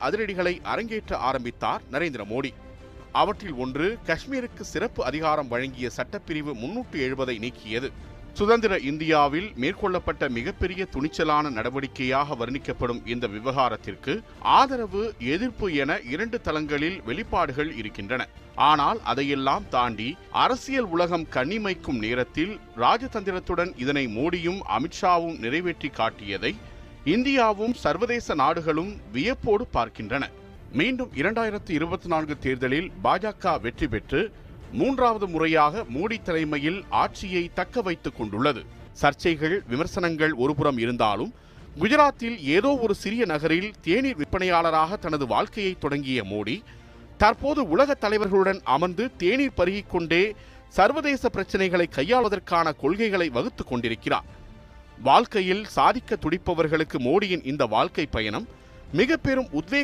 அதிரடிகளை அரங்கேற்ற ஆரம்பித்தார் நரேந்திர மோடி. அவற்றில் ஒன்று காஷ்மீருக்கு சிறப்பு அதிகாரம் வழங்கிய சட்டப்பிரிவு 370 நீக்கியது. சுதந்திர இந்தியாவில் மேற்கொள்ளப்பட்ட மிகப்பெரிய துணிச்சலான நடவடிக்கையாக வர்ணிக்கப்படும் இந்த விவகாரத்திற்கு ஆதரவு, எதிர்ப்பு என 2 தளங்களில் வெளிப்பாடுகள் இருக்கின்றன. ஆனால் அதையெல்லாம் தாண்டி அரசியல் உலகம் கண்ணிமைக்கும் நேரத்தில் ராஜதந்திரத்துடன் இதனை மோடியும் அமித்ஷாவும் நிறைவேற்றி காட்டியதை இந்தியாவும் சர்வதேச நாடுகளும் வியப்போடு பார்க்கின்றன. மீண்டும் 2024 தேர்தலில் பாஜக வெற்றி பெற்று 3வது முறையாக மோடி தலைமையில் ஆட்சியை தக்க வைத்துக் கொண்டுள்ளது. சர்ச்சைகள், விமர்சனங்கள் ஒருபுறம் இருந்தாலும் குஜராத்தில் ஏதோ ஒரு சிறிய நகரில் தேநீர் விற்பனையாளராக தனது வாழ்க்கையை தொடங்கிய மோடி தற்போது உலக தலைவர்களுடன் அமர்ந்து தேநீர் பருகிக் கொண்டே சர்வதேச பிரச்சனைகளை கையாள்வதற்கான கொள்கைகளை வகுத்துக் கொண்டிருக்கிறார். வாழ்க்கையில் சாதிக்க துடிப்பவர்களுக்கு மோடியின் இந்த வாழ்க்கை பயணம் மிக பெரும் உத்வேகம்